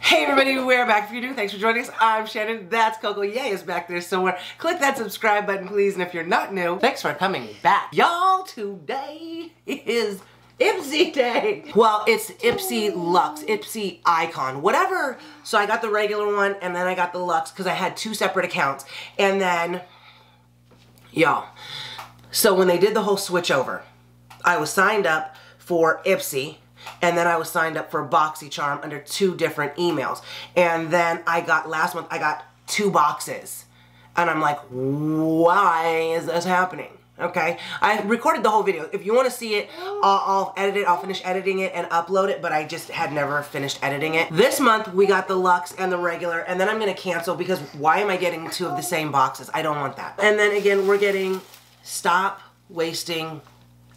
Hey everybody, we're back. If you're new, thanks for joining us. I'm Shannon, that's Coco. Yay is back there somewhere. Click that subscribe button, please. And if you're not new, thanks for coming back. Y'all, today is Ipsy Day. Well, it's Ipsy Lux, Ipsy Icon, whatever. So I got the regular one and then I got the Lux because I had two separate accounts. And then, y'all, so when they did the whole switch over, I was signed up for Ipsy. And then I was signed up for BoxyCharm under two different emails. And then I got, last month, I got 2 boxes. And I'm like, why is this happening? Okay, I recorded the whole video. If you want to see it, I'll edit it, I'll finish editing it and upload it, but I just had never finished editing it. This month, we got the Lux and the regular, and then I'm going to cancel because why am I getting 2 of the same boxes? I don't want that. And then again, we're getting Stop Wasting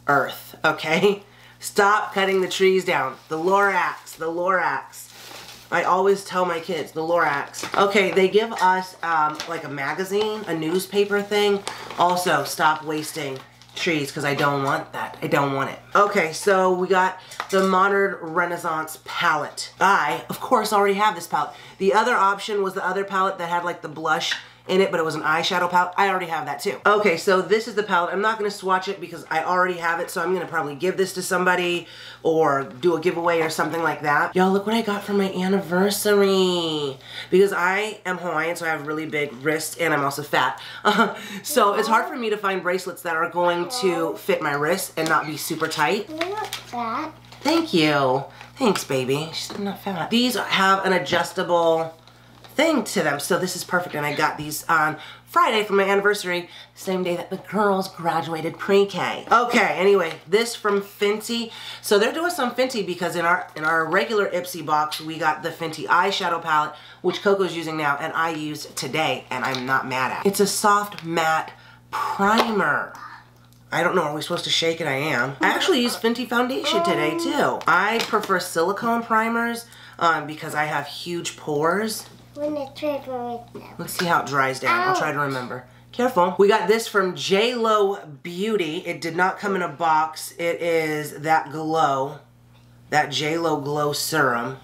Earth, okay? Stop cutting the trees down. The Lorax, the Lorax. I always tell my kids, the Lorax. Okay, they give us like a magazine, a newspaper thing. Also, stop wasting trees because I don't want that. I don't want it. Okay, so we got the Modern Renaissance palette. I, of course, already have this palette. The other option was the other palette that had like the blush in it, but it was an eyeshadow palette. I already have that too. Okay, so this is the palette. I'm not gonna swatch it because I already have it, so I'm gonna probably give this to somebody or do a giveaway or something like that. Y'all, look what I got for my anniversary. Because I am Hawaiian, so I have really big wrists and I'm also fat. So it's hard for me to find bracelets that are going to fit my wrists and not be super tight. You're not fat. Thank you. Thanks, baby. She's not fat. These have an adjustable thing to them, so this is perfect, and I got these on Friday for my anniversary, same day that the girls graduated pre-K. Okay, anyway, this from Fenty. So they're doing some Fenty because in our regular Ipsy box, we got the Fenty eyeshadow palette, which Coco's using now, and I used today, and I'm not mad at it. It's a soft matte primer. I don't know, are we supposed to shake it? I am. I actually used Fenty foundation today, too. I prefer silicone primers because I have huge pores. Let's see how it dries down. I'll try to remember. Careful. We got this from J.Lo Beauty. It did not come in a box. It is that glow, that J.Lo Glow Serum.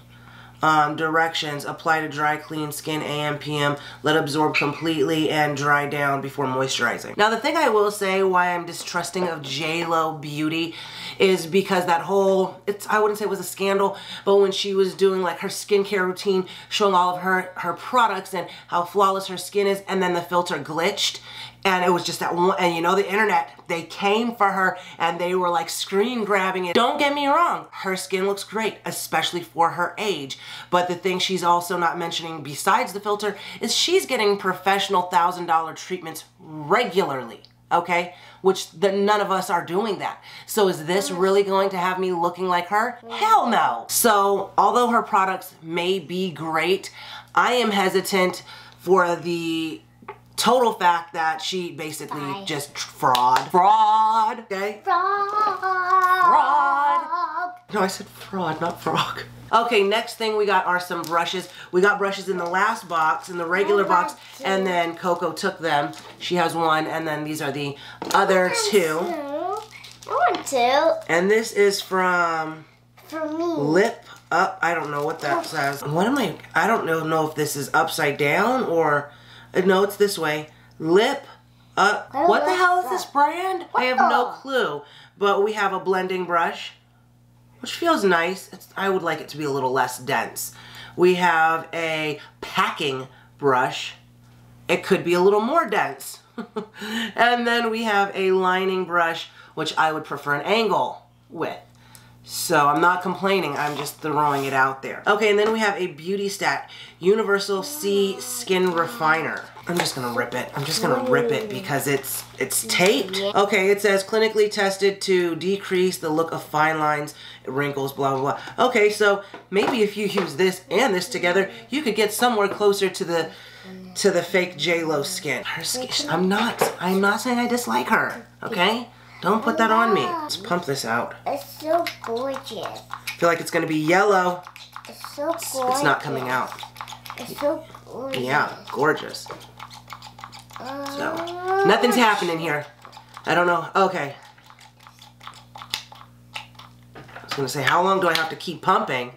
Directions: apply to dry, clean skin, AM, PM, let absorb completely and dry down before moisturizing. Now the thing I will say why I'm distrusting of J.Lo Beauty is because that whole, I wouldn't say it was a scandal, but when she was doing like her skincare routine, showing all of her products and how flawless her skin is, and then the filter glitched. And it was just that one, and you know the internet, they came for her and they were like screen grabbing it. Don't get me wrong, her skin looks great, especially for her age. But the thing she's also not mentioning besides the filter is she's getting professional $1,000 treatments regularly, okay? Which none of us are doing that. So is this really going to have me looking like her? Hell no. So although her products may be great, I am hesitant for the total fact that she basically just fraud, okay? Fraud. No, I said fraud, not frog. Okay, next thing we got are some brushes. We got brushes in the last box, in the regular box, and then Coco took them. She has one, and then these are the other 2. I want 2. And this is from For me. Lip Up. I don't know what that says. What am I don't know if this is upside down or, no, it's this way. Lip Up. What the hell is this brand? I have no clue. But we have a blending brush, which feels nice. I would like it to be a little less dense. We have a packing brush. It could be a little more dense. And then we have a lining brush, which I would prefer an angle with. So I'm not complaining, I'm just throwing it out there. Okay, and then we have a Beauty Stat Universal C Skin Refiner. I'm just gonna rip it. I'm just gonna rip it because it's taped. Okay, it says clinically tested to decrease the look of fine lines, wrinkles, blah, blah, blah. Okay, so maybe if you use this and this together, you could get somewhere closer to the fake J.Lo skin. Her skin, I'm not saying I dislike her, okay? Don't put that on me. Let's pump this out. It's so gorgeous. I feel like it's gonna be yellow. It's so gorgeous. It's not coming out. It's so gorgeous. Yeah, gorgeous. So, nothing's happening here. I don't know. Okay. I was gonna say, how long do I have to keep pumping?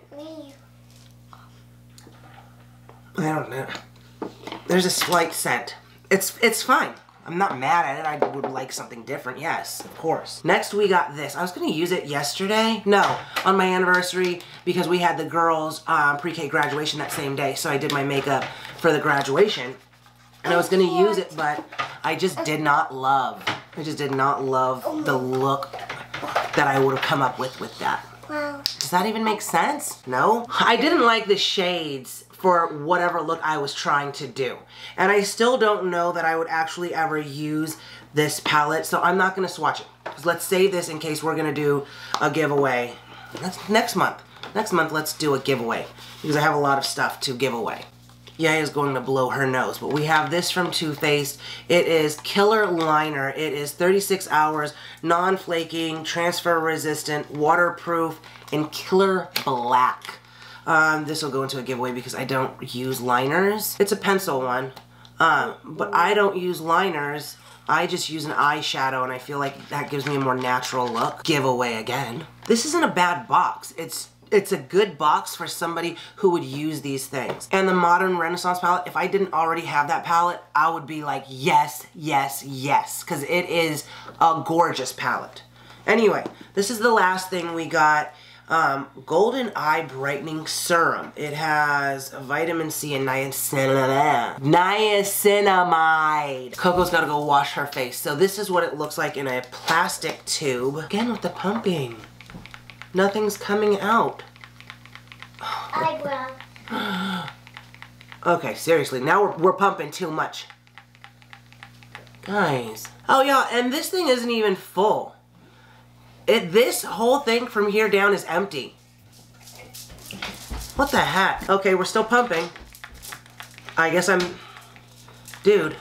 I don't know. There's a slight scent. It's fine. I'm not mad at it. I would like something different. Yes, of course. Next we got this. I was gonna use it yesterday. No, on my anniversary because we had the girls' pre-K graduation that same day. So I did my makeup for the graduation. And I was gonna use it, but I just did not love. I just did not love the look that I would have come up with that. Wow. Does that even make sense? No? I didn't like the shades for whatever look I was trying to do. And I still don't know that I would actually ever use this palette, so I'm not gonna swatch it. So let's save this in case we're gonna do a giveaway. That's next month. Next month, let's do a giveaway because I have a lot of stuff to give away. Yaya is going to blow her nose, but we have this from Too Faced. It is Killer Liner. It is 36 hours, non-flaking, transfer resistant, waterproof, and Killer Black. This will go into a giveaway because I don't use liners. It's a pencil one, but I don't use liners. I just use an eyeshadow and I feel like that gives me a more natural look. Giveaway again. This isn't a bad box. It's a good box for somebody who would use these things. And the Modern Renaissance palette, if I didn't already have that palette, I would be like, yes, yes, yes, because it is a gorgeous palette. Anyway, this is the last thing we got. Golden Eye Brightening Serum. It has vitamin C and niacinamide. Coco's gotta go wash her face. So this is what it looks like in a plastic tube. Again with the pumping. Nothing's coming out. Eyebrow. Okay, seriously, now we're pumping too much. Guys. Oh yeah, and this thing isn't even full. This whole thing from here down is empty. What the heck? Okay, we're still pumping. I guess Dude.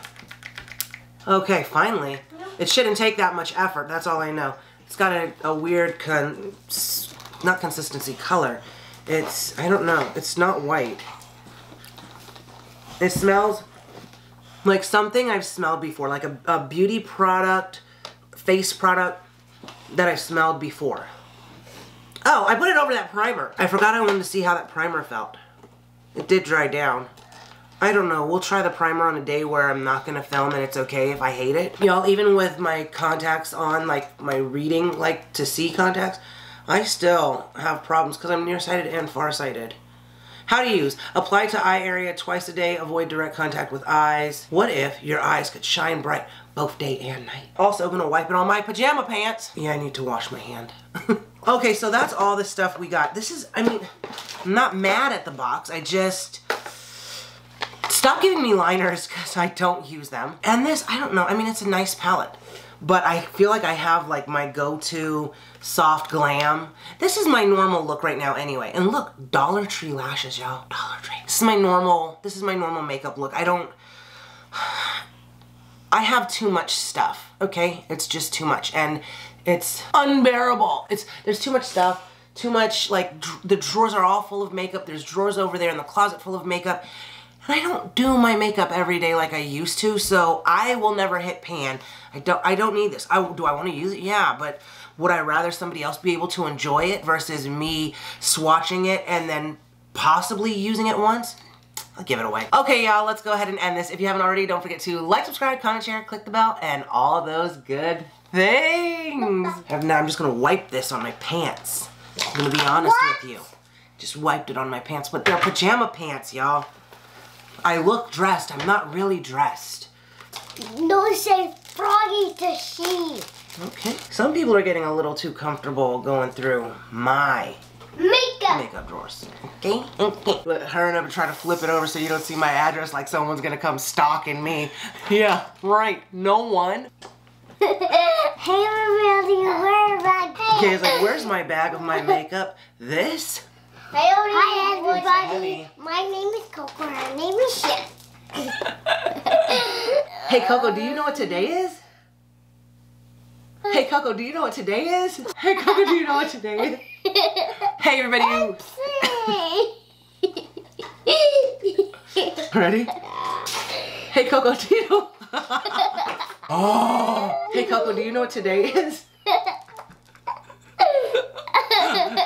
Okay, finally. It shouldn't take that much effort, that's all I know. It's got a weird not consistency, color. I don't know, it's not white. It smells like something I've smelled before, like a beauty product, face product that I've smelled before. Oh, I put it over that primer. I forgot I wanted to see how that primer felt. It did dry down. I don't know, we'll try the primer on a day where I'm not gonna film and it's okay if I hate it. Y'all, even with my contacts on, like my reading, like to see contacts, I still have problems because I'm nearsighted and farsighted. How to use. Apply to eye area twice a day. Avoid direct contact with eyes. What if your eyes could shine bright both day and night? Also gonna wipe it on my pajama pants. Yeah, I need to wash my hand. Okay, so that's all the stuff we got. This is, I mean, I'm not mad at the box. I just... Stop giving me liners because I don't use them. And this, I don't know, I mean, it's a nice palette. But I feel like I have like my go-to soft glam. This is my normal look right now anyway. And look, Dollar Tree lashes, y'all. Dollar Tree. This is my normal makeup look. I have too much stuff, okay? It's just too much and it's unbearable. There's too much stuff, too much, like the drawers are all full of makeup. There's drawers over there in the closet full of makeup. I don't do my makeup every day like I used to, so I will never hit pan. I don't need this. Do I want to use it? Yeah, but would I rather somebody else be able to enjoy it versus me swatching it and then possibly using it once? I'll give it away. Okay, y'all, let's go ahead and end this. If you haven't already, don't forget to like, subscribe, comment, share, click the bell, and all those good things. Now I'm just gonna wipe this on my pants. I'm gonna be honest with you. Just wiped it on my pants, but they're pajama pants, y'all. I look dressed. I'm not really dressed. No, say froggy to see. Okay. Some people are getting a little too comfortable going through my makeup drawers. Okay? Okay. Let her and I try to flip it over so you don't see my address like someone's gonna come stalking me. Yeah, right. No one. Hey everybody, where's my bag? Okay, it's like, where's my bag of my makeup? This? Hi everybody, my name is Coco, her name is Chef. Hey Coco, do you know what today is? Hey Coco, do you know what today is? Hey Coco, do you know what today is? Hey everybody, ready? Hey Coco, do you know? Oh! Hey Coco, do you know what today is?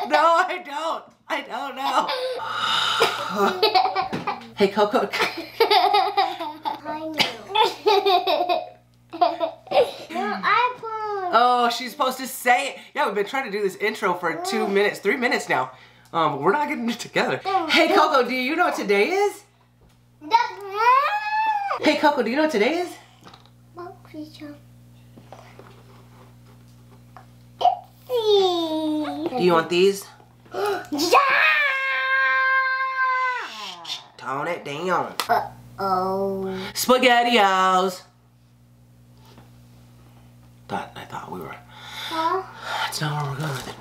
No, I don't. I don't know. Hey, Coco. I know. No, iPhone. Oh, she's supposed to say it. Yeah, we've been trying to do this intro for 2 minutes, 3 minutes now. We're not getting it together. Hey, Coco, do you know what today is? Hey, Coco, do you know what today is? Ipsy. Do you want these? Yeah. Tone it down. Uh-oh. SpaghettiOs. I thought we were. Huh? That's not where we're going.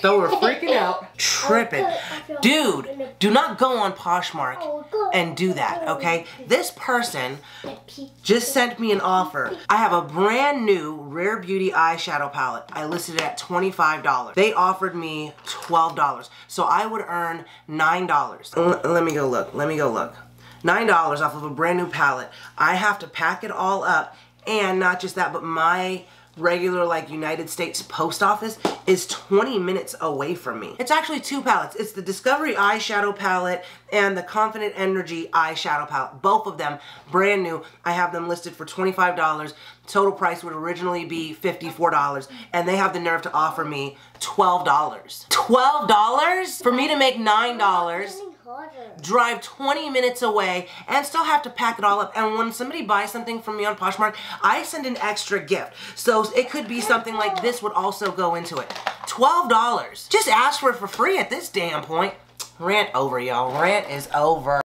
So we're freaking out, tripping. Dude, do not go on Poshmark and do that, okay? This person just sent me an offer. I have a brand new Rare Beauty eyeshadow palette. I listed it at $25. They offered me $12. So I would earn $9. Let me go look. $9 off of a brand new palette. I have to pack it all up, and not just that, but my regular like United States post office is 20 minutes away from me. It's actually 2 palettes. It's the Discovery eyeshadow palette and the Confident Energy eyeshadow palette. Both of them brand new. I have them listed for $25. Total price would originally be $54, and they have the nerve to offer me $12. $12 for me to make $9. Drive 20 minutes away and still have to pack it all up. And when somebody buys something from me on Poshmark, I send an extra gift. So it could be something like this would also go into it. $12. Just ask for it for free at this damn point. Rant over, y'all. Rant is over.